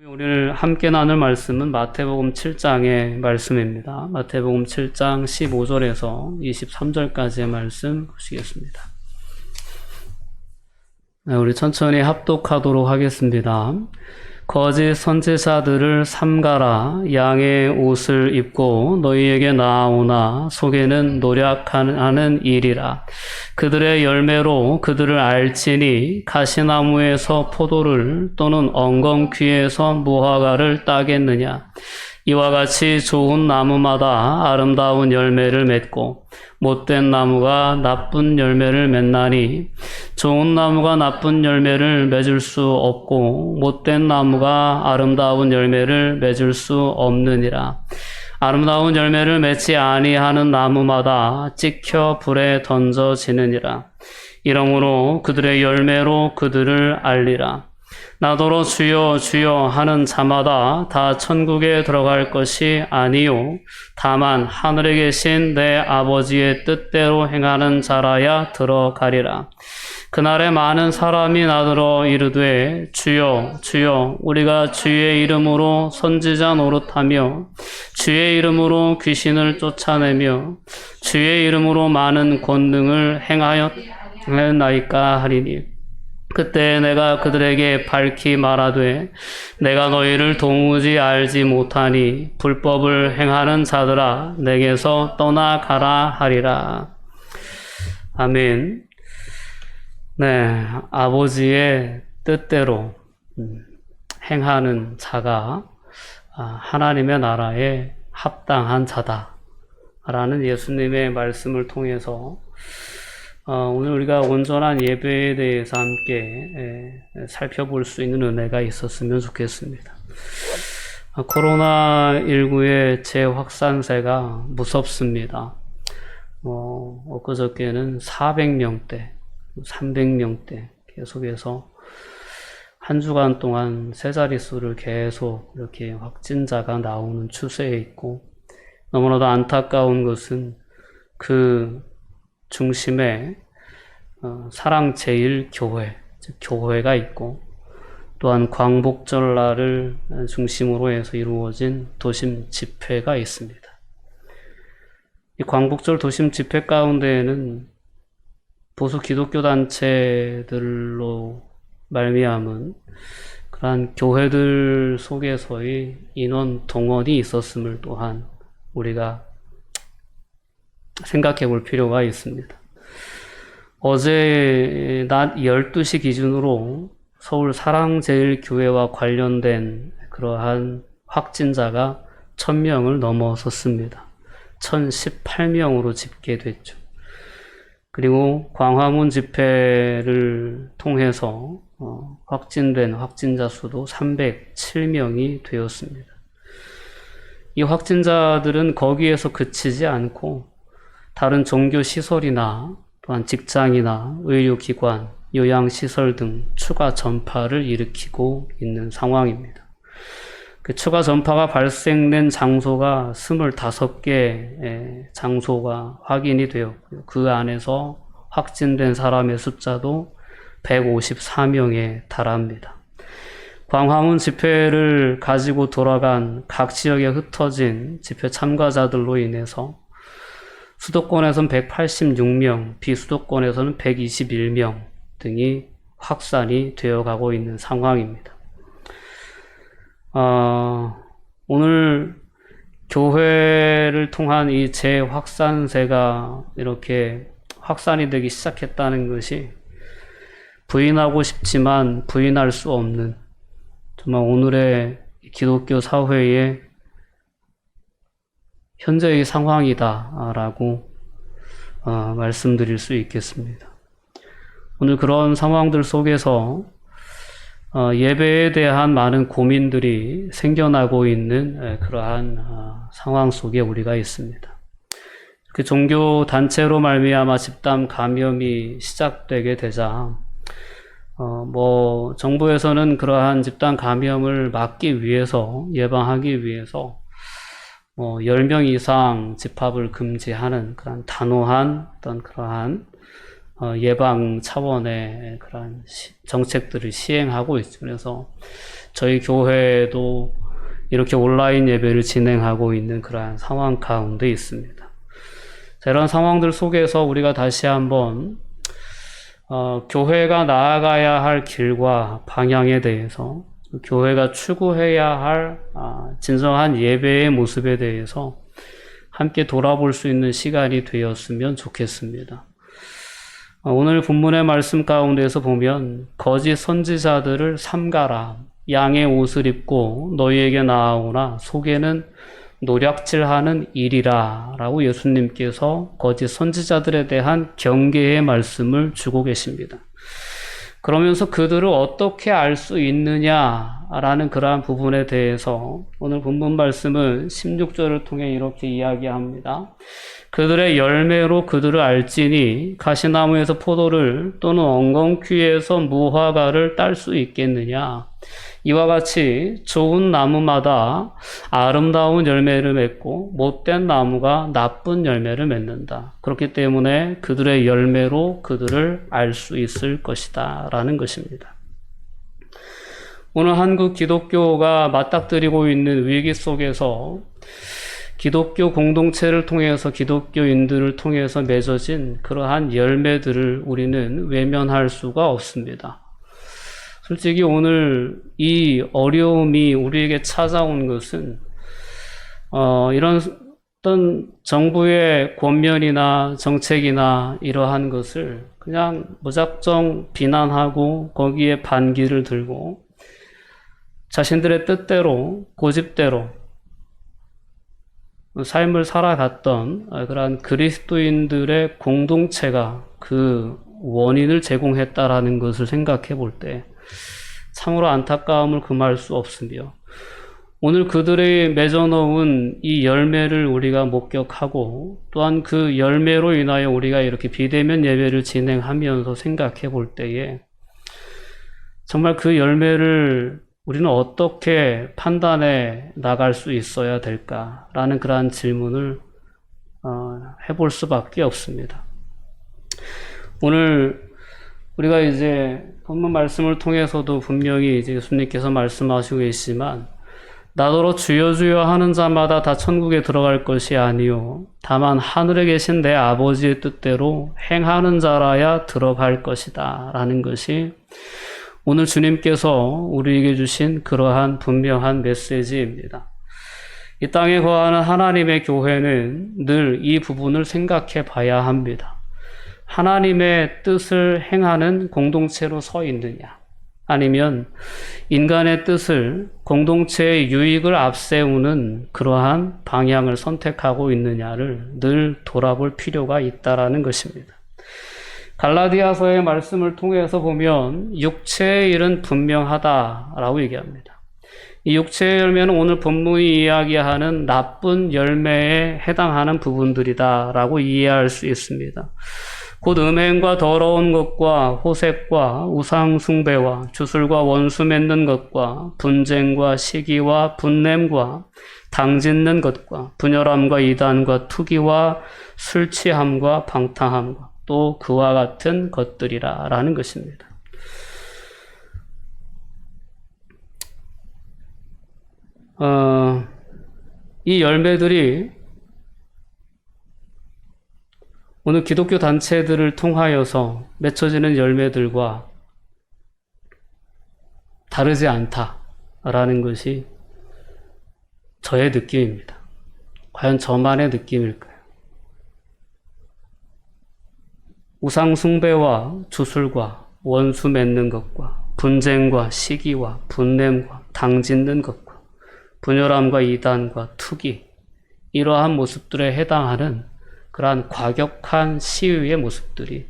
오늘 함께 나눌 말씀은 마태복음 7장의 말씀입니다. 마태복음 7장 15절에서 23절까지의 말씀 보시겠습니다. 우리 천천히 합독하도록 하겠습니다. 거짓 선지자들을 삼가라. 양의 옷을 입고 너희에게 나아오나 속에는 노력하는 일이라. 그들의 열매로 그들을 알지니 가시나무에서 포도를 또는 엉겅퀴에서 무화과를 따겠느냐. 이와 같이 좋은 나무마다 아름다운 열매를 맺고 못된 나무가 나쁜 열매를 맺나니 좋은 나무가 나쁜 열매를 맺을 수 없고 못된 나무가 아름다운 열매를 맺을 수 없느니라. 아름다운 열매를 맺지 아니하는 나무마다 찍혀 불에 던져지느니라. 이러므로 그들의 열매로 그들을 알리라. 나더러 주여 주여 하는 자마다 다 천국에 들어갈 것이 아니요 다만 하늘에 계신 내 아버지의 뜻대로 행하는 자라야 들어가리라. 그날에 많은 사람이 나더러 이르되 주여 주여 우리가 주의 이름으로 선지자 노릇하며 주의 이름으로 귀신을 쫓아내며 주의 이름으로 많은 권능을 행하였나이까 하리니 그때 내가 그들에게 밝히 말하되 내가 너희를 도무지 알지 못하니 불법을 행하는 자들아 내게서 떠나가라 하리라. 아멘. 네, 아버지의 뜻대로 행하는 자가 하나님의 나라에 합당한 자다라는 예수님의 말씀을 통해서 오늘 우리가 온전한 예배에 대해서 함께 살펴볼 수 있는 은혜가 있었으면 좋겠습니다. 코로나19의 재확산세가 무섭습니다. 엊그저께는 400명대, 300명대 계속해서 한 주간 동안 세 자릿수를 계속 이렇게 확진자가 나오는 추세에 있고 너무나도 안타까운 것은 그 중심에 사랑제일교회, 즉 교회가 있고 또한 광복절날을 중심으로 해서 이루어진 도심 집회가 있습니다. 이 광복절 도심 집회 가운데에는 보수 기독교 단체들로 말미암은 그러한 교회들 속에서의 인원 동원이 있었음을 또한 우리가 생각해 볼 필요가 있습니다. 어제 낮 12시 기준으로 서울 사랑제일교회와 관련된 그러한 확진자가 1000명을 넘어섰습니다. 1018명으로 집계됐죠. 그리고 광화문 집회를 통해서 확진된 확진자 수도 307명이 되었습니다. 이 확진자들은 거기에서 그치지 않고 다른 종교시설이나 또한 직장이나 의료기관, 요양시설 등 추가 전파를 일으키고 있는 상황입니다. 그 추가 전파가 발생된 장소가 25개 장소가 확인이 되었고요. 그 안에서 확진된 사람의 숫자도 154명에 달합니다. 광화문 집회를 가지고 돌아간 각 지역에 흩어진 집회 참가자들로 인해서 수도권에서는 186명, 비수도권에서는 121명 등이 확산이 되어가고 있는 상황입니다. 오늘 교회를 통한 이 재확산세가 이렇게 확산이 되기 시작했다는 것이 부인하고 싶지만 부인할 수 없는 정말 오늘의 기독교 사회의 현재의 상황이다라고 말씀드릴 수 있겠습니다. 오늘 그런 상황들 속에서 예배에 대한 많은 고민들이 생겨나고 있는 그러한 상황 속에 우리가 있습니다. 그 종교 단체로 말미암아 집단 감염이 시작되게 되자 정부에서는 그러한 집단 감염을 막기 위해서 예방하기 위해서 10명 이상 집합을 금지하는 그런 단호한 어떤 그러한 예방 차원의 그런 정책들을 시행하고 있죠. 그래서 저희 교회도 이렇게 온라인 예배를 진행하고 있는 그러한 상황 가운데 있습니다. 자, 이런 상황들 속에서 우리가 다시 한번 교회가 나아가야 할 길과 방향에 대해서, 교회가 추구해야 할 진정한 예배의 모습에 대해서 함께 돌아볼 수 있는 시간이 되었으면 좋겠습니다. 오늘 본문의 말씀 가운데서 보면 거짓 선지자들을 삼가라, 양의 옷을 입고 너희에게 나아오나 속에는 노략질하는 일이라 라고 예수님께서 거짓 선지자들에 대한 경계의 말씀을 주고 계십니다. 그러면서 그들을 어떻게 알 수 있느냐라는 그러한 부분에 대해서 오늘 본문 말씀은 16절을 통해 이렇게 이야기합니다. 그들의 열매로 그들을 알지니 가시나무에서 포도를 또는 엉겅퀴에서 무화과를 딸 수 있겠느냐. 이와 같이 좋은 나무마다 아름다운 열매를 맺고 못된 나무가 나쁜 열매를 맺는다. 그렇기 때문에 그들의 열매로 그들을 알 수 있을 것이다 라는 것입니다. 오늘 한국 기독교가 맞닥뜨리고 있는 위기 속에서 기독교 공동체를 통해서, 기독교인들을 통해서 맺어진 그러한 열매들을 우리는 외면할 수가 없습니다. 솔직히 오늘 이 어려움이 우리에게 찾아온 것은 이런 어떤 정부의 권면이나 정책이나 이러한 것을 그냥 무작정 비난하고 거기에 반기를 들고 자신들의 뜻대로, 고집대로 삶을 살아갔던 그러한 그리스도인들의 공동체가 그 원인을 제공했다라는 것을 생각해 볼 때 참으로 안타까움을 금할 수 없으며, 오늘 그들의 맺어놓은 이 열매를 우리가 목격하고 또한 그 열매로 인하여 우리가 이렇게 비대면 예배를 진행하면서 생각해 볼 때에 정말 그 열매를 우리는 어떻게 판단해 나갈 수 있어야 될까라는 그러한 질문을 해볼 수밖에 없습니다. 오늘 우리가 이제 본문 말씀을 통해서도 분명히 이제 예수님께서 말씀하시고 계시지만 나더러 주여 주여 하는 자마다 다 천국에 들어갈 것이 아니요 다만 하늘에 계신 내 아버지의 뜻대로 행하는 자라야 들어갈 것이다 라는 것이 오늘 주님께서 우리에게 주신 그러한 분명한 메시지입니다. 이 땅에 거하는 하나님의 교회는 늘 이 부분을 생각해 봐야 합니다. 하나님의 뜻을 행하는 공동체로 서 있느냐, 아니면 인간의 뜻을, 공동체의 유익을 앞세우는 그러한 방향을 선택하고 있느냐를 늘 돌아볼 필요가 있다라는 것입니다. 갈라디아서의 말씀을 통해서 보면 육체의 일은 분명하다라고 얘기합니다. 이 육체의 열매는 오늘 본문이 이야기하는 나쁜 열매에 해당하는 부분들이다라고 이해할 수 있습니다. 곧 음행과 더러운 것과 호색과 우상 숭배와 주술과 원수 맺는 것과 분쟁과 시기와 분냄과 당짓는 것과 분열함과 이단과 투기와 술 취함과 방탕함과 또 그와 같은 것들이라 라는 것입니다. 이 열매들이 오늘 기독교 단체들을 통하여서 맺혀지는 열매들과 다르지 않다라는 것이 저의 느낌입니다. 과연 저만의 느낌일까요? 우상 숭배와 주술과 원수 맺는 것과 분쟁과 시기와 분냄과 당짓는 것과 분열함과 이단과 투기, 이러한 모습들에 해당하는 그러한 과격한 시위의 모습들이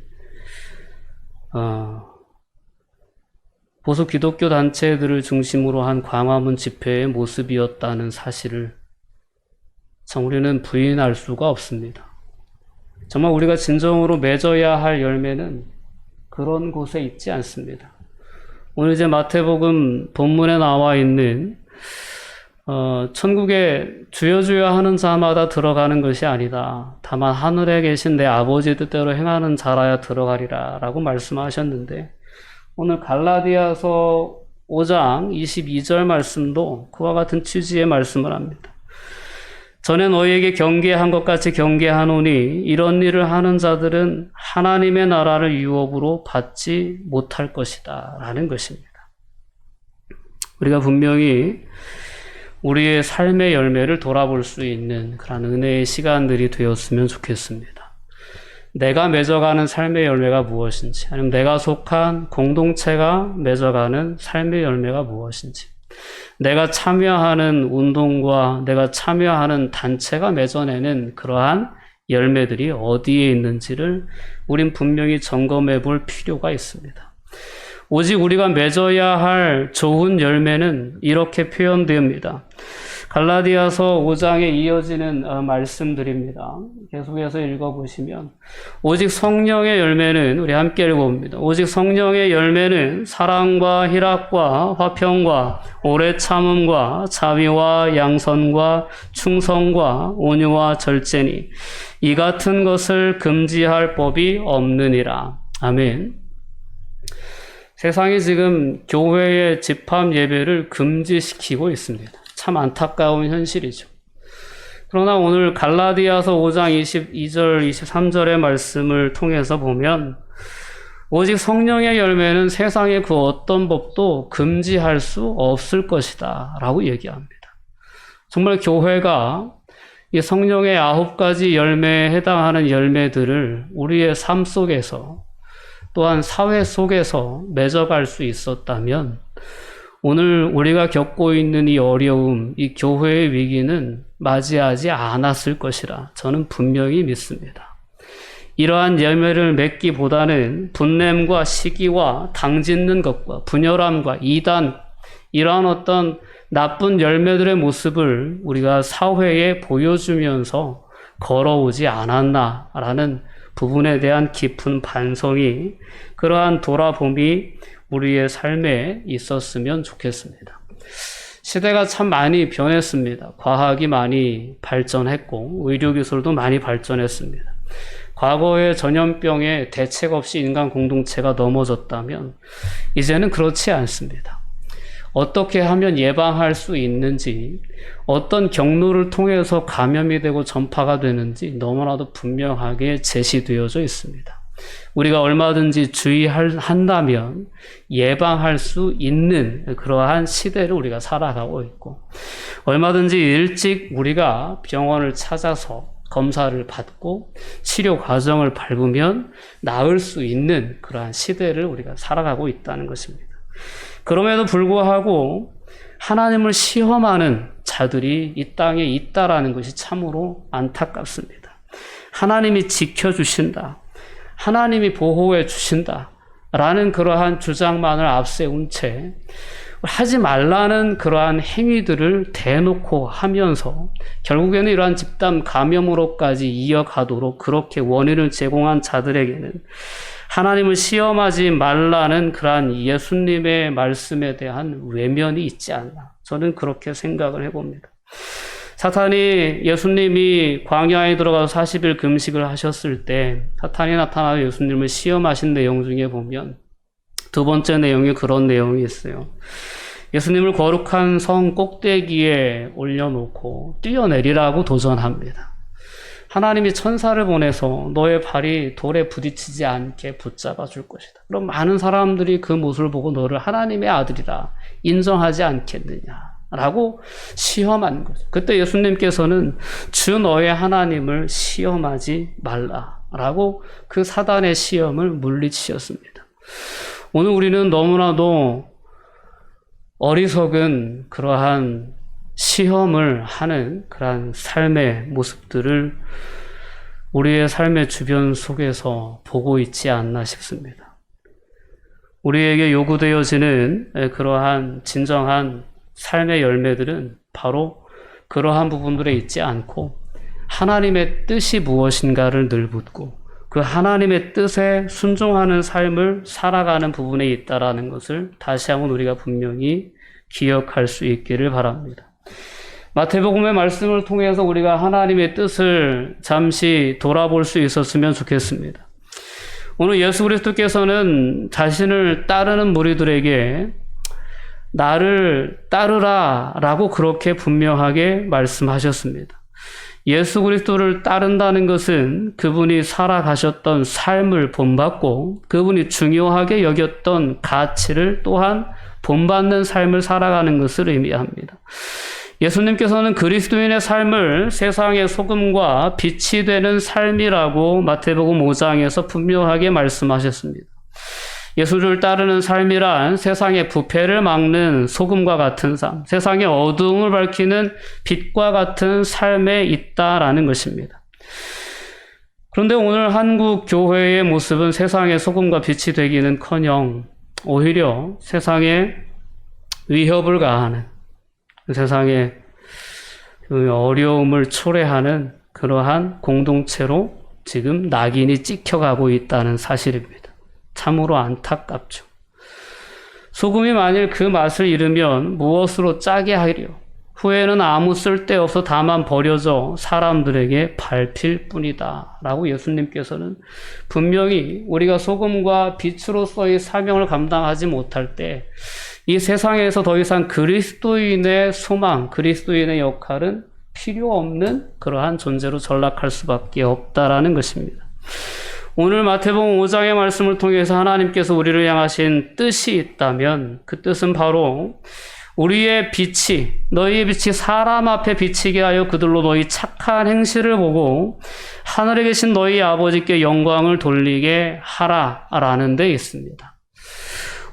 보수 기독교 단체들을 중심으로 한 광화문 집회의 모습이었다는 사실을 참 우리는 부인할 수가 없습니다. 정말 우리가 진정으로 맺어야 할 열매는 그런 곳에 있지 않습니다. 오늘 이제 마태복음 본문에 나와 있는 천국에 주여 주여 하는 자마다 들어가는 것이 아니다. 다만 하늘에 계신 내 아버지 뜻대로 행하는 자라야 들어가리라 라고 말씀하셨는데, 오늘 갈라디아서 5장 22절 말씀도 그와 같은 취지의 말씀을 합니다. 전에 너희에게 경계한 것 같이 경계하노니 이런 일을 하는 자들은 하나님의 나라를 유업으로 받지 못할 것이다 라는 것입니다. 우리가 분명히 우리의 삶의 열매를 돌아볼 수 있는 그런 은혜의 시간들이 되었으면 좋겠습니다. 내가 맺어가는 삶의 열매가 무엇인지, 아니면 내가 속한 공동체가 맺어가는 삶의 열매가 무엇인지, 내가 참여하는 운동과 내가 참여하는 단체가 맺어내는 그러한 열매들이 어디에 있는지를 우린 분명히 점검해 볼 필요가 있습니다. 오직 우리가 맺어야 할 좋은 열매는 이렇게 표현됩니다. 갈라디아서 5장에 이어지는 말씀들입니다. 계속해서 읽어보시면, 오직 성령의 열매는, 우리 함께 읽어봅니다. 오직 성령의 열매는 사랑과 희락과 화평과 오래 참음과 자비와 양선과 충성과 온유와 절제니 이 같은 것을 금지할 법이 없느니라. 아멘. 세상이 지금 교회의 집합 예배를 금지시키고 있습니다. 참 안타까운 현실이죠. 그러나 오늘 갈라디아서 5장 22절, 23절의 말씀을 통해서 보면, 오직 성령의 열매는 세상의 그 어떤 법도 금지할 수 없을 것이다 라고 얘기합니다. 정말 교회가 이 성령의 9가지 열매에 해당하는 열매들을 우리의 삶 속에서, 또한 사회 속에서 맺어갈 수 있었다면 오늘 우리가 겪고 있는 이 어려움, 이 교회의 위기는 맞이하지 않았을 것이라 저는 분명히 믿습니다. 이러한 열매를 맺기보다는 분냄과 시기와 당짓는 것과 분열함과 이단, 이러한 어떤 나쁜 열매들의 모습을 우리가 사회에 보여주면서 걸어오지 않았나라는 부분에 대한 깊은 반성이, 그러한 돌아봄이 우리의 삶에 있었으면 좋겠습니다. 시대가 참 많이 변했습니다. 과학이 많이 발전했고 의료기술도 많이 발전했습니다. 과거의 전염병에 대책 없이 인간 공동체가 넘어졌다면 이제는 그렇지 않습니다. 어떻게 하면 예방할 수 있는지, 어떤 경로를 통해서 감염이 되고 전파가 되는지 너무나도 분명하게 제시되어져 있습니다. 우리가 얼마든지 주의한다면 예방할 수 있는 그러한 시대를 우리가 살아가고 있고, 얼마든지 일찍 우리가 병원을 찾아서 검사를 받고 치료 과정을 밟으면 나을 수 있는 그러한 시대를 우리가 살아가고 있다는 것입니다. 그럼에도 불구하고 하나님을 시험하는 자들이 이 땅에 있다라는 것이 참으로 안타깝습니다. 하나님이 지켜주신다, 하나님이 보호해 주신다 라는 그러한 주장만을 앞세운 채 하지 말라는 그러한 행위들을 대놓고 하면서 결국에는 이러한 집단 감염으로까지 이어가도록 그렇게 원인을 제공한 자들에게는 하나님을 시험하지 말라는 그러한 예수님의 말씀에 대한 외면이 있지 않나, 저는 그렇게 생각을 해봅니다. 사탄이, 예수님이 광야에 들어가서 40일 금식을 하셨을 때 사탄이 나타나서 예수님을 시험하신 내용 중에 보면 두 번째 내용이 그런 내용이 있어요. 예수님을 거룩한 성 꼭대기에 올려놓고 뛰어내리라고 도전합니다. 하나님이 천사를 보내서 너의 발이 돌에 부딪히지 않게 붙잡아 줄 것이다. 그럼 많은 사람들이 그 모습을 보고 너를 하나님의 아들이라 인정하지 않겠느냐라고 시험한 거죠. 그때 예수님께서는 주 너의 하나님을 시험하지 말라라고 그 사단의 시험을 물리치셨습니다. 오늘 우리는 너무나도 어리석은 그러한 시험을 하는 그러한 삶의 모습들을 우리의 삶의 주변 속에서 보고 있지 않나 싶습니다. 우리에게 요구되어지는 그러한 진정한 삶의 열매들은 바로 그러한 부분들에 있지 않고 하나님의 뜻이 무엇인가를 늘 묻고 그 하나님의 뜻에 순종하는 삶을 살아가는 부분에 있다라는 것을 다시 한번 우리가 분명히 기억할 수 있기를 바랍니다. 마태복음의 말씀을 통해서 우리가 하나님의 뜻을 잠시 돌아볼 수 있었으면 좋겠습니다. 오늘 예수 그리스도께서는 자신을 따르는 무리들에게 나를 따르라 라고 그렇게 분명하게 말씀하셨습니다. 예수 그리스도를 따른다는 것은 그분이 살아가셨던 삶을 본받고 그분이 중요하게 여겼던 가치를 또한 본받는 삶을 살아가는 것을 의미합니다. 예수님께서는 그리스도인의 삶을 세상의 소금과 빛이 되는 삶이라고 마태복음 5장에서 분명하게 말씀하셨습니다. 예수를 따르는 삶이란 세상의 부패를 막는 소금과 같은 삶, 세상의 어두움을 밝히는 빛과 같은 삶에 있다라는 것입니다. 그런데 오늘 한국 교회의 모습은 세상의 소금과 빛이 되기는커녕 오히려 세상에 위협을 가하는, 세상의 어려움을 초래하는 그러한 공동체로 지금 낙인이 찍혀가고 있다는 사실입니다. 참으로 안타깝죠. 소금이 만일 그 맛을 잃으면 무엇으로 짜게 하리요? 후에는 아무 쓸데없어 다만 버려져 사람들에게 밟힐 뿐이다 라고 예수님께서는 분명히 우리가 소금과 빛으로서의 사명을 감당하지 못할 때 이 세상에서 더 이상 그리스도인의 소망, 그리스도인의 역할은 필요 없는 그러한 존재로 전락할 수밖에 없다라는 것입니다. 오늘 마태복음 5장의 말씀을 통해서 하나님께서 우리를 향하신 뜻이 있다면 그 뜻은 바로 우리의 빛이, 너희의 빛이 사람 앞에 비치게 하여 그들로 너희 착한 행실을 보고 하늘에 계신 너희 아버지께 영광을 돌리게 하라라는 데 있습니다.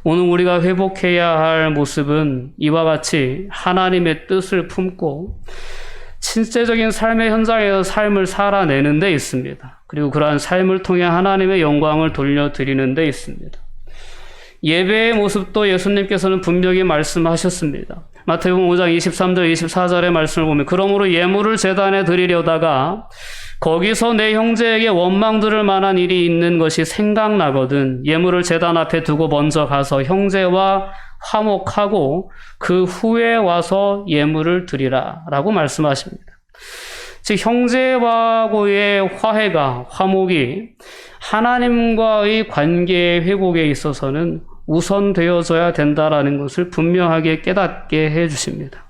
오늘 우리가 회복해야 할 모습은 이와 같이 하나님의 뜻을 품고 실제적인 삶의 현장에서 삶을 살아내는 데 있습니다. 그리고 그러한 삶을 통해 하나님의 영광을 돌려드리는 데 있습니다. 예배의 모습도 예수님께서는 분명히 말씀하셨습니다. 마태복음 5장 23절 24절의 말씀을 보면 그러므로 예물을 제단에 드리려다가 거기서 내 형제에게 원망 들을 만한 일이 있는 것이 생각나거든 예물을 제단 앞에 두고 먼저 가서 형제와 화목하고 그 후에 와서 예물을 드리라 라고 말씀하십니다. 즉 형제와의 화해가 화목이 하나님과의 관계의 회복에 있어서는 우선되어져야 된다라는 것을 분명하게 깨닫게 해주십니다.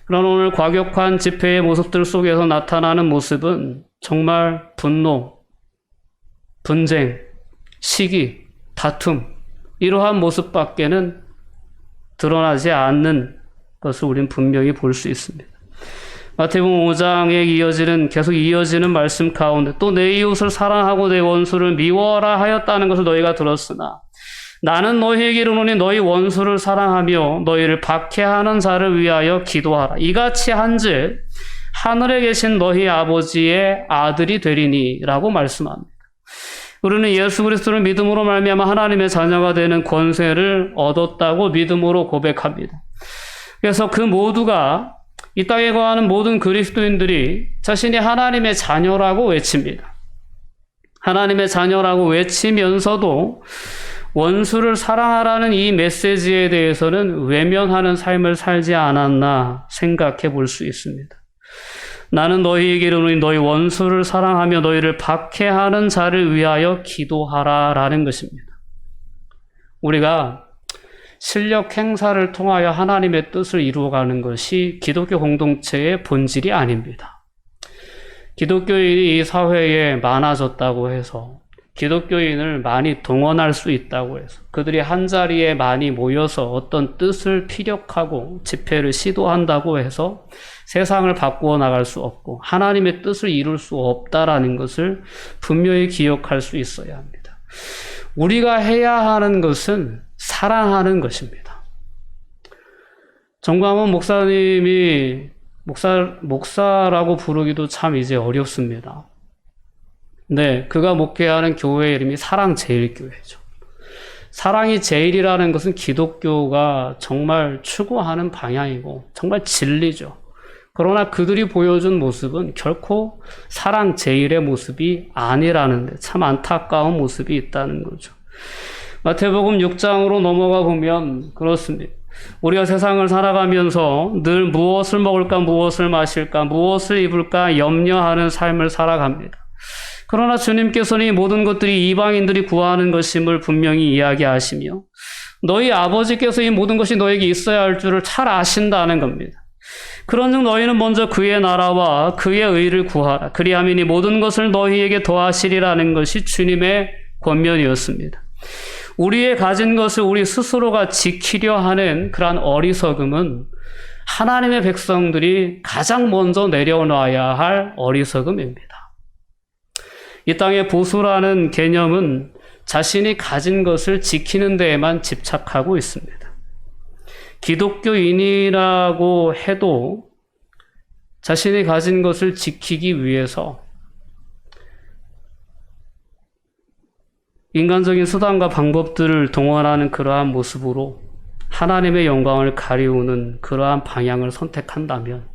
그러나 오늘 과격한 집회의 모습들 속에서 나타나는 모습은 정말 분노, 분쟁, 시기, 다툼 이러한 모습밖에는 드러나지 않는 것을 우리는 분명히 볼 수 있습니다. 마태복음 5장에 계속 이어지는 말씀 가운데 또 내 이웃을 사랑하고 내 원수를 미워하라 하였다는 것을 너희가 들었으나 나는 너희에게 이르노니 너희 원수를 사랑하며 너희를 박해하는 자를 위하여 기도하라. 이같이 한즉 하늘에 계신 너희 아버지의 아들이 되리니 라고 말씀합니다. 우리는 예수 그리스도를 믿음으로 말미암아 하나님의 자녀가 되는 권세를 얻었다고 믿음으로 고백합니다. 그래서 그 모두가 이 땅에 거하는 모든 그리스도인들이 자신이 하나님의 자녀라고 외칩니다. 하나님의 자녀라고 외치면서도 원수를 사랑하라는 이 메시지에 대해서는 외면하는 삶을 살지 않았나 생각해 볼 수 있습니다. 나는 너희에게 이르노니 너희 원수를 사랑하며 너희를 박해하는 자를 위하여 기도하라 라는 것입니다. 우리가 실력 행사를 통하여 하나님의 뜻을 이루어가는 것이 기독교 공동체의 본질이 아닙니다. 기독교인이 이 사회에 많아졌다고 해서 기독교인을 많이 동원할 수 있다고 해서 그들이 한자리에 많이 모여서 어떤 뜻을 피력하고 집회를 시도한다고 해서 세상을 바꾸어 나갈 수 없고 하나님의 뜻을 이룰 수 없다라는 것을 분명히 기억할 수 있어야 합니다. 우리가 해야 하는 것은 사랑하는 것입니다. 정광훈 목사님이 목사라고 부르기도 참 이제 어렵습니다. 네, 그가 목회하는 교회 이름이 사랑제일교회죠. 사랑이 제일이라는 것은 기독교가 정말 추구하는 방향이고 정말 진리죠. 그러나 그들이 보여준 모습은 결코 사랑 제일의 모습이 아니라는데 참 안타까운 모습이 있다는 거죠. 마태복음 6장으로 넘어가 보면 그렇습니다. 우리가 세상을 살아가면서 늘 무엇을 먹을까, 무엇을 마실까, 무엇을 입을까 염려하는 삶을 살아갑니다. 그러나 주님께서는 이 모든 것들이 이방인들이 구하는 것임을 분명히 이야기하시며 너희 아버지께서 이 모든 것이 너에게 있어야 할 줄을 잘 아신다는 겁니다. 그런즉 너희는 먼저 그의 나라와 그의 의를 구하라. 그리하면 이 모든 것을 너희에게 더하시리라는 것이 주님의 권면이었습니다. 우리의 가진 것을 우리 스스로가 지키려 하는 그러한 어리석음은 하나님의 백성들이 가장 먼저 내려놔야 할 어리석음입니다. 이 땅의 보수라는 개념은 자신이 가진 것을 지키는 데에만 집착하고 있습니다. 기독교인이라고 해도 자신이 가진 것을 지키기 위해서 인간적인 수단과 방법들을 동원하는 그러한 모습으로 하나님의 영광을 가리우는 그러한 방향을 선택한다면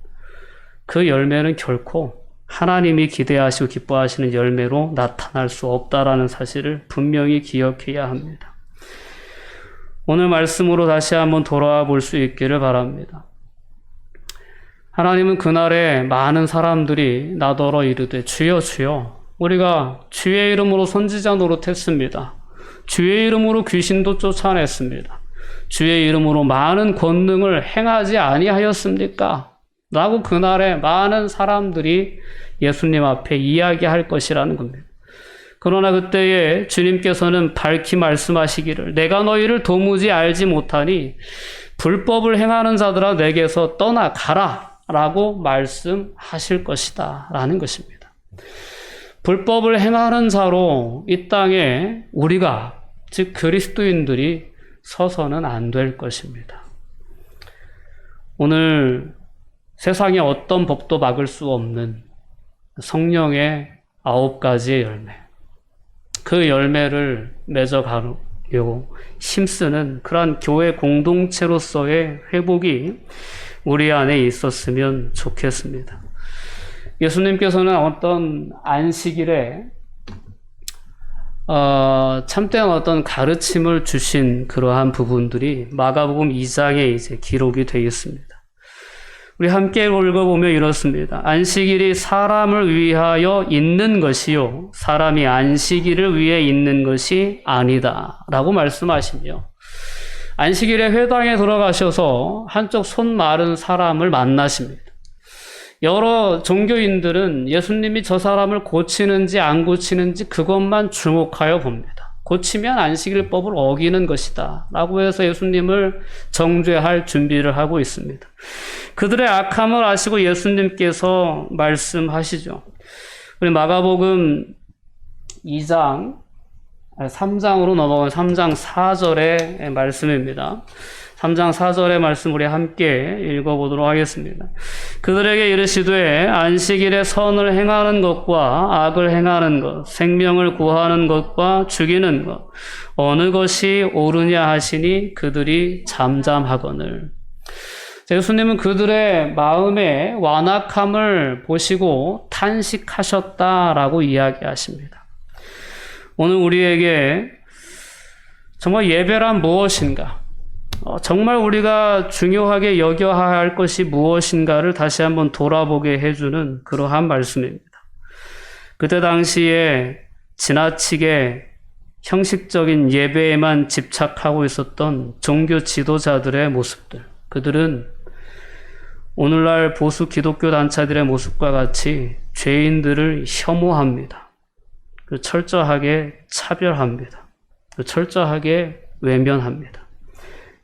그 열매는 결코 하나님이 기대하시고 기뻐하시는 열매로 나타날 수 없다라는 사실을 분명히 기억해야 합니다. 오늘 말씀으로 다시 한번 돌아와 볼 수 있기를 바랍니다. 하나님은 그날에 많은 사람들이 나더러 이르되 주여 주여 우리가 주의 이름으로 선지자 노릇했습니다. 주의 이름으로 귀신도 쫓아냈습니다. 주의 이름으로 많은 권능을 행하지 아니하였습니까? 라고 그날에 많은 사람들이 예수님 앞에 이야기할 것이라는 겁니다. 그러나 그때에 주님께서는 밝히 말씀하시기를 내가 너희를 도무지 알지 못하니 불법을 행하는 자들아 내게서 떠나가라 라고 말씀하실 것이다 라는 것입니다. 불법을 행하는 자로 이 땅에 우리가 즉 그리스도인들이 서서는 안 될 것입니다. 오늘 세상에 어떤 법도 막을 수 없는 성령의 9가지의 열매, 그 열매를 맺어가려고 힘쓰는 그러한 교회 공동체로서의 회복이 우리 안에 있었으면 좋겠습니다. 예수님께서는 어떤 안식일에 참된 어떤 가르침을 주신 그러한 부분들이 마가복음 2장에 이제 기록이 되어 있습니다. 우리 함께 읽어보면 이렇습니다. 안식일이 사람을 위하여 있는 것이요 사람이 안식일을 위해 있는 것이 아니다 라고 말씀하시며 안식일에 회당에 들어가셔서 한쪽 손 마른 사람을 만나십니다. 여러 종교인들은 예수님이 저 사람을 고치는지 안 고치는지 그것만 주목하여 봅니다. 고치면 안식일법을 어기는 것이다 라고 해서 예수님을 정죄할 준비를 하고 있습니다. 그들의 악함을 아시고 예수님께서 말씀하시죠. 우리 마가복음 3장으로 넘어간 3장 4절의 말씀입니다. 3장 4절의 말씀 우리 함께 읽어보도록 하겠습니다. 그들에게 이르시되 안식일에 선을 행하는 것과 악을 행하는 것, 생명을 구하는 것과 죽이는 것, 어느 것이 옳으냐 하시니 그들이 잠잠하거늘. 예수님은 그들의 마음의 완악함을 보시고 탄식하셨다라고 이야기하십니다. 오늘 우리에게 정말 예배란 무엇인가? 정말 우리가 중요하게 여겨야 할 것이 무엇인가를 다시 한번 돌아보게 해주는 그러한 말씀입니다. 그때 당시에 지나치게 형식적인 예배에만 집착하고 있었던 종교 지도자들의 모습들, 그들은 오늘날 보수 기독교 단체들의 모습과 같이 죄인들을 혐오합니다. 철저하게 차별합니다. 철저하게 외면합니다.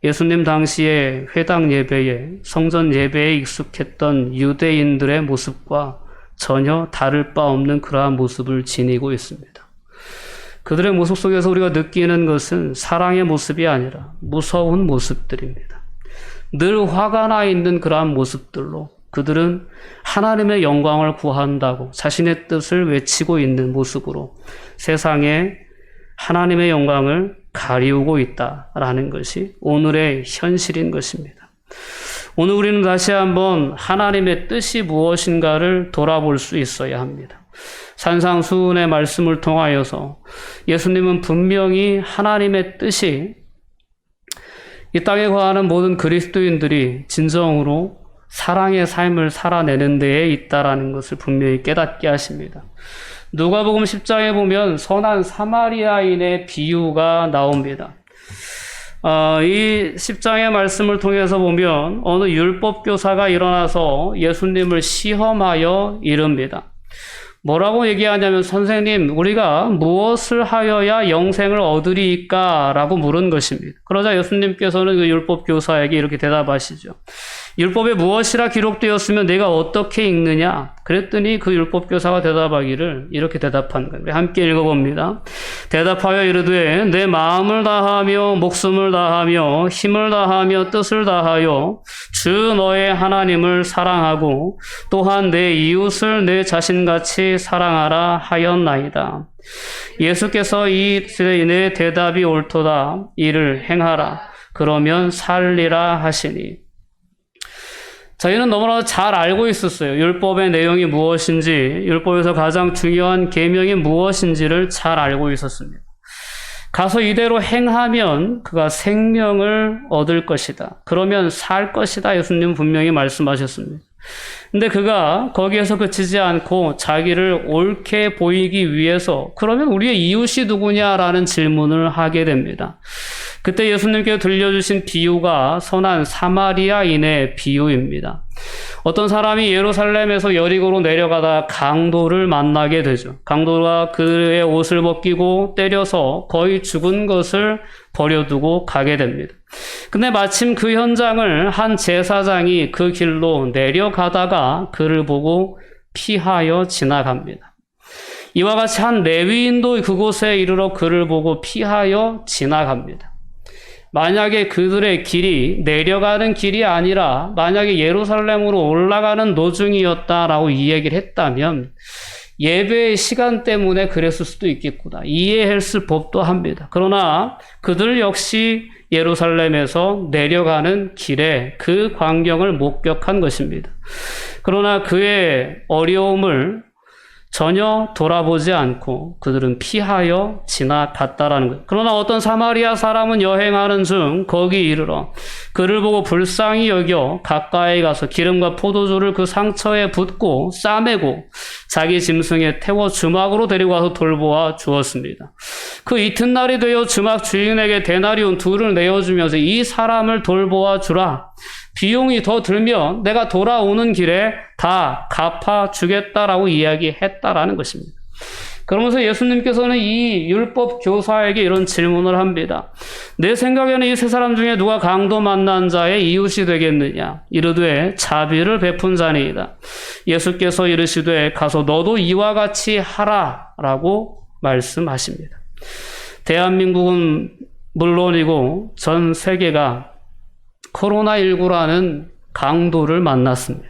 예수님 당시에 회당 예배에 성전 예배에 익숙했던 유대인들의 모습과 전혀 다를 바 없는 그러한 모습을 지니고 있습니다. 그들의 모습 속에서 우리가 느끼는 것은 사랑의 모습이 아니라 무서운 모습들입니다. 늘 화가 나 있는 그러한 모습들로 그들은 하나님의 영광을 구한다고 자신의 뜻을 외치고 있는 모습으로 세상에 하나님의 영광을 가리우고 있다라는 것이 오늘의 현실인 것입니다. 오늘 우리는 다시 한번 하나님의 뜻이 무엇인가를 돌아볼 수 있어야 합니다. 산상수훈의 말씀을 통하여서 예수님은 분명히 하나님의 뜻이 이 땅에 거하는 모든 그리스도인들이 진정으로 사랑의 삶을 살아내는 데에 있다라는 것을 분명히 깨닫게 하십니다. 누가복음 10장에 보면 선한 사마리아인의 비유가 나옵니다. 이 10장의 말씀을 통해서 보면 어느 율법교사가 일어나서 예수님을 시험하여 이릅니다. 뭐라고 얘기하냐면, 선생님, 우리가 무엇을 하여야 영생을 얻으리이까? 라고 물은 것입니다. 그러자 예수님께서는 그 율법교사에게 이렇게 대답하시죠. 율법에 무엇이라 기록되었으면 내가 어떻게 읽느냐? 그랬더니 그 율법교사가 대답하기를 이렇게 대답한 거예요. 함께 읽어봅니다. 대답하여 이르되 내 마음을 다하며 목숨을 다하며 힘을 다하며 뜻을 다하여 주 너의 하나님을 사랑하고 또한 내 이웃을 내 자신같이 사랑하라 하였나이다. 예수께서 내 대답이 옳도다. 이를 행하라. 그러면 살리라 하시니. 저희는 너무나 잘 알고 있었어요. 율법의 내용이 무엇인지, 율법에서 가장 중요한 계명이 무엇인지를 잘 알고 있었습니다. 가서 이대로 행하면 그가 생명을 얻을 것이다. 그러면 살 것이다. 예수님 분명히 말씀하셨습니다. 근데 그가 거기에서 그치지 않고 자기를 옳게 보이기 위해서 그러면 우리의 이웃이 누구냐라는 질문을 하게 됩니다. 그때 예수님께서 들려주신 비유가 선한 사마리아인의 비유입니다. 어떤 사람이 예루살렘에서 여리고로 내려가다 강도를 만나게 되죠. 강도가 그의 옷을 벗기고 때려서 거의 죽은 것을 버려두고 가게 됩니다. 근데 마침 그 현장을 한 제사장이 그 길로 내려가다가 그를 보고 피하여 지나갑니다. 이와 같이 한 레위인도 그곳에 이르러 그를 보고 피하여 지나갑니다. 만약에 그들의 길이 내려가는 길이 아니라 만약에 예루살렘으로 올라가는 도중이었다라고 이 얘기를 했다면 예배의 시간 때문에 그랬을 수도 있겠구나. 이해했을 법도 합니다. 그러나 그들 역시 예루살렘에서 내려가는 길에 그 광경을 목격한 것입니다. 그러나 그의 어려움을 전혀 돌아보지 않고 그들은 피하여 지나갔다라는 것. 그러나 어떤 사마리아 사람은 여행하는 중 거기 이르러 그를 보고 불쌍히 여겨 가까이 가서 기름과 포도주를 그 상처에 붓고 싸매고 자기 짐승에 태워 주막으로 데리고 가서 돌보아 주었습니다. 그 이튿날이 되어 주막 주인에게 데나리온 2를 내어주면서 이 사람을 돌보아 주라. 비용이 더 들면 내가 돌아오는 길에 다 갚아주겠다라고 이야기했다라는 것입니다. 그러면서 예수님께서는 이 율법 교사에게 이런 질문을 합니다. 내 생각에는 이 세 사람 중에 누가 강도 만난 자의 이웃이 되겠느냐? 이르되 자비를 베푼 자니이다. 예수께서 이르시되 가서 너도 이와 같이 하라라고 말씀하십니다. 대한민국은 물론이고 전 세계가 코로나19라는 강도를 만났습니다.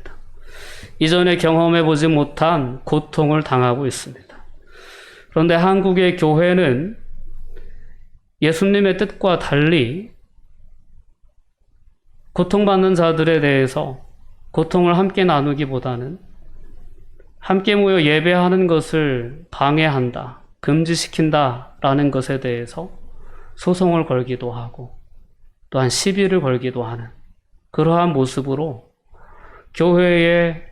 이전에 경험해보지 못한 고통을 당하고 있습니다. 그런데 한국의 교회는 예수님의 뜻과 달리 고통받는 자들에 대해서 고통을 함께 나누기보다는 함께 모여 예배하는 것을 방해한다, 금지시킨다라는 것에 대해서 소송을 걸기도 하고 또한 시비를 걸기도 하는 그러한 모습으로 교회의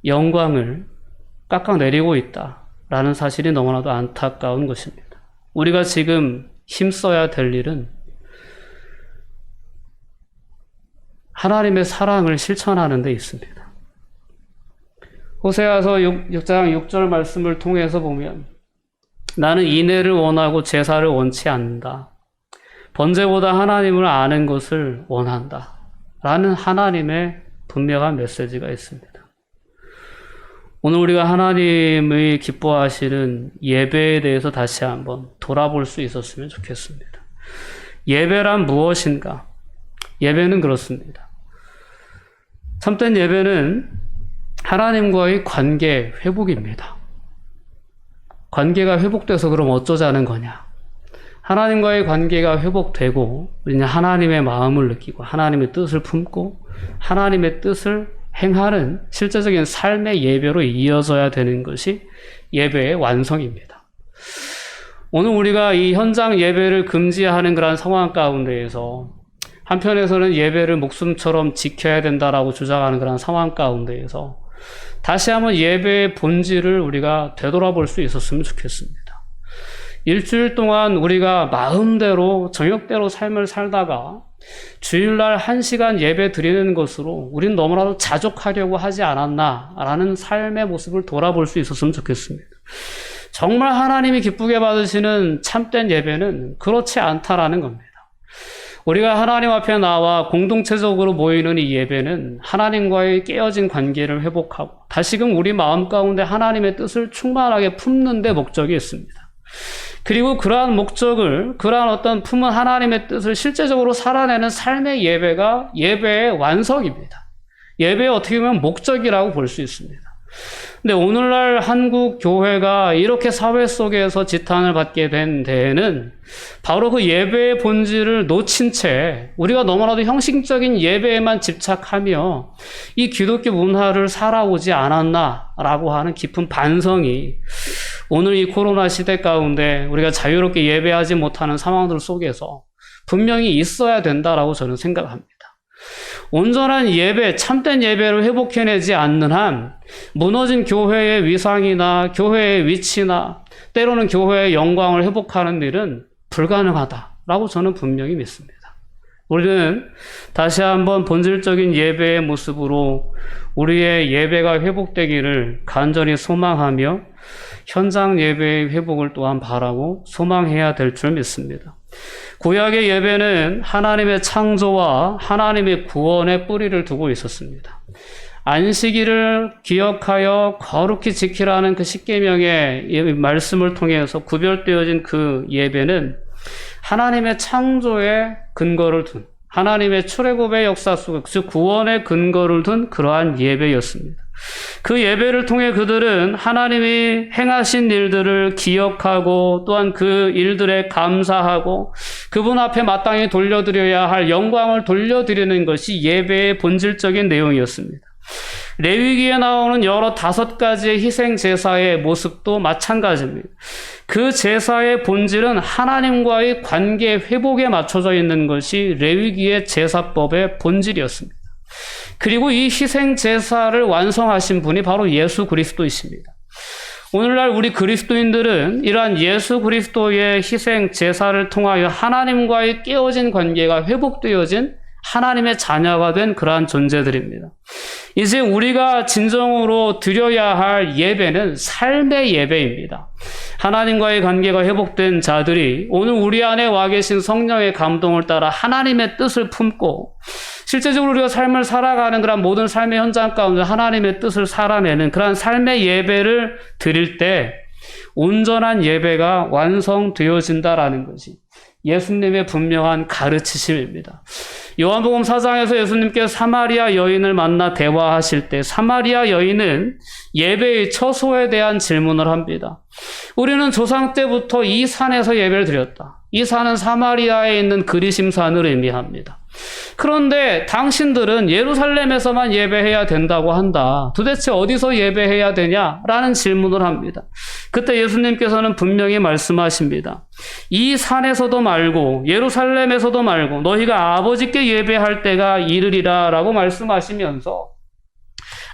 영광을 깎아내리고 있다라는 사실이 너무나도 안타까운 것입니다. 우리가 지금 힘써야 될 일은 하나님의 사랑을 실천하는 데 있습니다. 호세아서 6장 6절 말씀을 통해서 보면 나는 인애를 원하고 제사를 원치 않는다. 번제보다 하나님을 아는 것을 원한다. 라는 하나님의 분명한 메시지가 있습니다. 오늘 우리가 하나님의 기뻐하시는 예배에 대해서 다시 한번 돌아볼 수 있었으면 좋겠습니다. 예배란 무엇인가? 예배는 그렇습니다. 참된 예배는 하나님과의 관계 회복입니다. 관계가 회복돼서 그럼 어쩌자는 거냐? 하나님과의 관계가 회복되고 우리는 하나님의 마음을 느끼고 하나님의 뜻을 품고 하나님의 뜻을 행하는 실제적인 삶의 예배로 이어져야 되는 것이 예배의 완성입니다. 오늘 우리가 이 현장 예배를 금지하는 그런 상황 가운데에서 한편에서는 예배를 목숨처럼 지켜야 된다라고 주장하는 그런 상황 가운데에서 다시 한번 예배의 본질을 우리가 되돌아볼 수 있었으면 좋겠습니다. 일주일 동안 우리가 마음대로 정욕대로 삶을 살다가 주일날 1시간 예배 드리는 것으로 우린 너무나도 자족하려고 하지 않았나라는 삶의 모습을 돌아볼 수 있었으면 좋겠습니다. 정말 하나님이 기쁘게 받으시는 참된 예배는 그렇지 않다라는 겁니다. 우리가 하나님 앞에 나와 공동체적으로 모이는 이 예배는 하나님과의 깨어진 관계를 회복하고 다시금 우리 마음 가운데 하나님의 뜻을 충만하게 품는 데 목적이 있습니다. 그리고 그러한 목적을, 그러한 어떤 품은 하나님의 뜻을 실제적으로 살아내는 삶의 예배가 예배의 완성입니다. 예배의 어떻게 보면 목적이라고 볼 수 있습니다. 근데 오늘날 한국 교회가 이렇게 사회 속에서 지탄을 받게 된 데에는 바로 그 예배의 본질을 놓친 채 우리가 너무나도 형식적인 예배에만 집착하며 이 기독교 문화를 살아오지 않았나라고 하는 깊은 반성이 오늘 이 코로나 시대 가운데 우리가 자유롭게 예배하지 못하는 상황들 속에서 분명히 있어야 된다라고 저는 생각합니다. 온전한 예배, 참된 예배를 회복해내지 않는 한 무너진 교회의 위상이나 교회의 위치나 때로는 교회의 영광을 회복하는 일은 불가능하다라고 저는 분명히 믿습니다. 우리는 다시 한번 본질적인 예배의 모습으로 우리의 예배가 회복되기를 간절히 소망하며 현장 예배의 회복을 또한 바라고 소망해야 될 줄 믿습니다. 구약의 예배는 하나님의 창조와 하나님의 구원의 뿌리를 두고 있었습니다. 안식일을 기억하여 거룩히 지키라는 그 십계명의 말씀을 통해서 구별되어진 그 예배는 하나님의 창조의 근거를 둔, 하나님의 출애굽의 역사 속에 즉 구원의 근거를 둔 그러한 예배였습니다. 그 예배를 통해 그들은 하나님이 행하신 일들을 기억하고 또한 그 일들에 감사하고 그분 앞에 마땅히 돌려드려야 할 영광을 돌려드리는 것이 예배의 본질적인 내용이었습니다. 레위기에 나오는 여러 5가지의 희생 제사의 모습도 마찬가지입니다. 그 제사의 본질은 하나님과의 관계 회복에 맞춰져 있는 것이 레위기의 제사법의 본질이었습니다. 그리고 이 희생 제사를 완성하신 분이 바로 예수 그리스도이십니다. 오늘날 우리 그리스도인들은 이러한 예수 그리스도의 희생 제사를 통하여 하나님과의 깨어진 관계가 회복되어진 하나님의 자녀가 된 그러한 존재들입니다. 이제 우리가 진정으로 드려야 할 예배는 삶의 예배입니다. 하나님과의 관계가 회복된 자들이 오늘 우리 안에 와 계신 성령의 감동을 따라 하나님의 뜻을 품고 실제적으로 우리가 삶을 살아가는 그런 모든 삶의 현장 가운데 하나님의 뜻을 살아내는 그런 삶의 예배를 드릴 때 온전한 예배가 완성되어진다라는 것이 예수님의 분명한 가르치심입니다. 요한복음 4장에서 예수님께서 사마리아 여인을 만나 대화하실 때 사마리아 여인은 예배의 처소에 대한 질문을 합니다. 우리는 조상 때부터 이 산에서 예배를 드렸다. 이 산은 사마리아에 있는 그리심산을 의미합니다. 그런데 당신들은 예루살렘에서만 예배해야 된다고 한다. 도대체 어디서 예배해야 되냐라는 질문을 합니다. 그때 예수님께서는 분명히 말씀하십니다. 이 산에서도 말고 예루살렘에서도 말고 너희가 아버지께 예배할 때가 이르리라 라고 말씀하시면서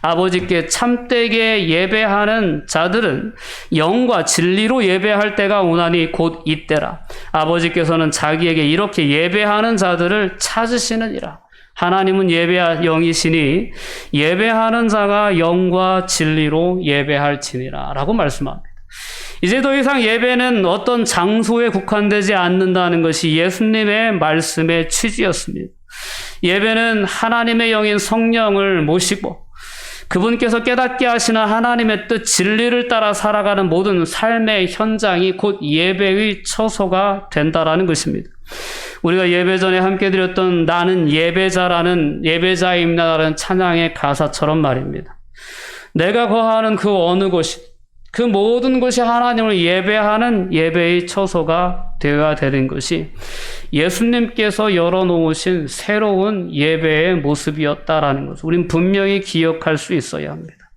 아버지께 참되게 예배하는 자들은 영과 진리로 예배할 때가 오나니 곧 이때라. 아버지께서는 자기에게 이렇게 예배하는 자들을 찾으시느니라. 하나님은 예배의 영이시니 예배하는 자가 영과 진리로 예배할지니라 라고 말씀합니다. 이제 더 이상 예배는 어떤 장소에 국한되지 않는다는 것이 예수님의 말씀의 취지였습니다. 예배는 하나님의 영인 성령을 모시고 그분께서 깨닫게 하시는 하나님의 뜻, 진리를 따라 살아가는 모든 삶의 현장이 곧 예배의 처소가 된다라는 것입니다. 우리가 예배 전에 함께 드렸던 나는 예배자라는 예배자입니다라는 찬양의 가사처럼 말입니다. 내가 거하는 그 어느 곳이 그 모든 것이 하나님을 예배하는 예배의 처소가 되어야 되는 것이 예수님께서 열어놓으신 새로운 예배의 모습이었다라는 것을 우린 분명히 기억할 수 있어야 합니다.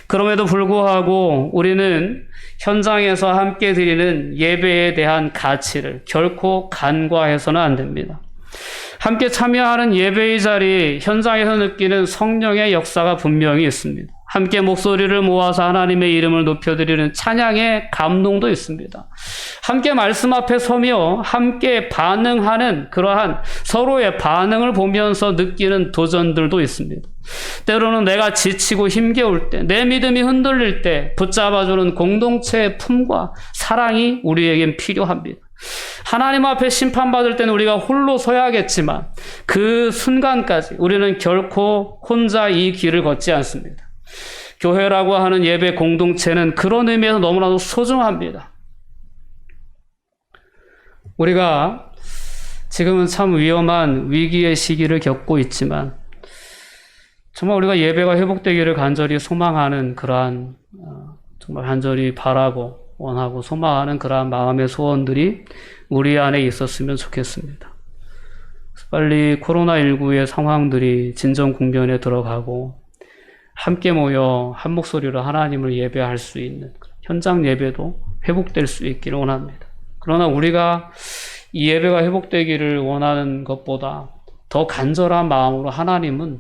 그럼에도 불구하고 우리는 현장에서 함께 드리는 예배에 대한 가치를 결코 간과해서는 안 됩니다. 함께 참여하는 예배의 자리 현장에서 느끼는 성령의 역사가 분명히 있습니다. 함께 목소리를 모아서 하나님의 이름을 높여드리는 찬양의 감동도 있습니다. 함께 말씀 앞에 서며 함께 반응하는 그러한 서로의 반응을 보면서 느끼는 도전들도 있습니다. 때로는 내가 지치고 힘겨울 때, 내 믿음이 흔들릴 때 붙잡아주는 공동체의 품과 사랑이 우리에겐 필요합니다. 하나님 앞에 심판받을 때는 우리가 홀로 서야겠지만 그 순간까지 우리는 결코 혼자 이 길을 걷지 않습니다. 교회라고 하는 예배 공동체는 그런 의미에서 너무나도 소중합니다. 우리가 지금은 참 위험한 위기의 시기를 겪고 있지만 정말 우리가 예배가 회복되기를 간절히 소망하는 그러한 정말 간절히 바라고 원하고 소망하는 그러한 마음의 소원들이 우리 안에 있었으면 좋겠습니다. 빨리 코로나19의 상황들이 진정 국면에 들어가고 함께 모여 한 목소리로 하나님을 예배할 수 있는 현장 예배도 회복될 수 있기를 원합니다. 그러나 우리가 이 예배가 회복되기를 원하는 것보다 더 간절한 마음으로 하나님은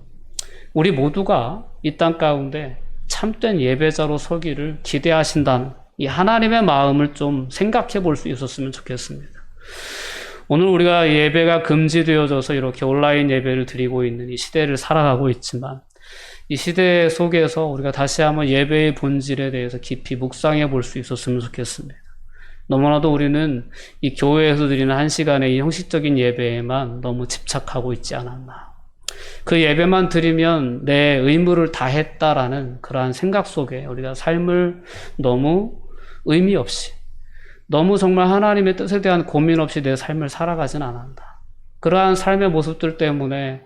우리 모두가 이 땅 가운데 참된 예배자로 서기를 기대하신다는 이 하나님의 마음을 좀 생각해 볼 수 있었으면 좋겠습니다. 오늘 우리가 예배가 금지되어져서 이렇게 온라인 예배를 드리고 있는 이 시대를 살아가고 있지만 이 시대 속에서 우리가 다시 한번 예배의 본질에 대해서 깊이 묵상해 볼 수 있었으면 좋겠습니다. 너무나도 우리는 이 교회에서 드리는 한 시간의 이 형식적인 예배에만 너무 집착하고 있지 않았나. 그 예배만 드리면 내 의무를 다했다라는 그러한 생각 속에 우리가 삶을 너무 의미 없이, 너무 정말 하나님의 뜻에 대한 고민 없이 내 삶을 살아가진 않았다. 그러한 삶의 모습들 때문에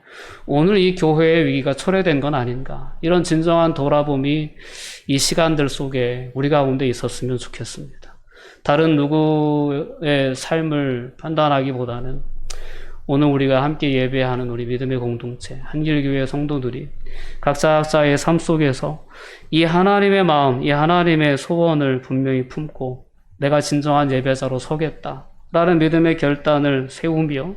오늘 이 교회의 위기가 초래된 건 아닌가. 이런 진정한 돌아봄이 이 시간들 속에 우리 가운데 있었으면 좋겠습니다. 다른 누구의 삶을 판단하기보다는 오늘 우리가 함께 예배하는 우리 믿음의 공동체, 한길교회 성도들이 각자의 삶 속에서 이 하나님의 마음, 이 하나님의 소원을 분명히 품고 내가 진정한 예배자로 서겠다라는 믿음의 결단을 세우며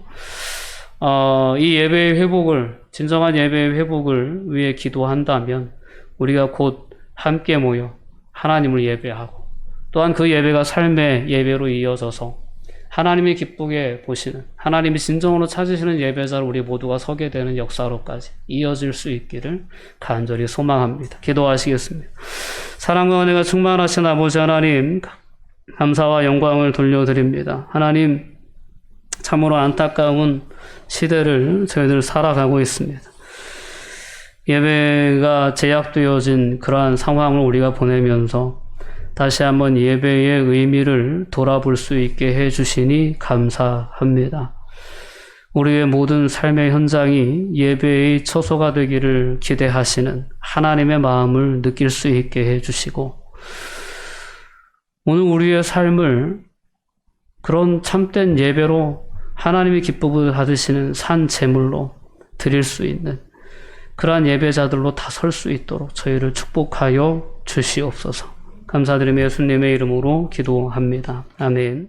이 예배의 회복을, 진정한 예배의 회복을 위해 기도한다면 우리가 곧 함께 모여 하나님을 예배하고 또한 그 예배가 삶의 예배로 이어져서 하나님이 기쁘게 보시는, 하나님이 진정으로 찾으시는 예배자로 우리 모두가 서게 되는 역사로까지 이어질 수 있기를 간절히 소망합니다. 기도하시겠습니다. 사랑과 은혜가 충만하신 아버지 하나님, 감사와 영광을 돌려드립니다. 하나님, 참으로 안타까운 시대를 저희들 살아가고 있습니다. 예배가 제약되어진 그러한 상황을 우리가 보내면서 다시 한번 예배의 의미를 돌아볼 수 있게 해주시니 감사합니다. 우리의 모든 삶의 현장이 예배의 처소가 되기를 기대하시는 하나님의 마음을 느낄 수 있게 해주시고 오늘 우리의 삶을 그런 참된 예배로 하나님이 기쁨을 받으시는 산 제물로 드릴 수 있는 그러한 예배자들로 다 설 수 있도록 저희를 축복하여 주시옵소서. 감사드리며 예수님의 이름으로 기도합니다. 아멘.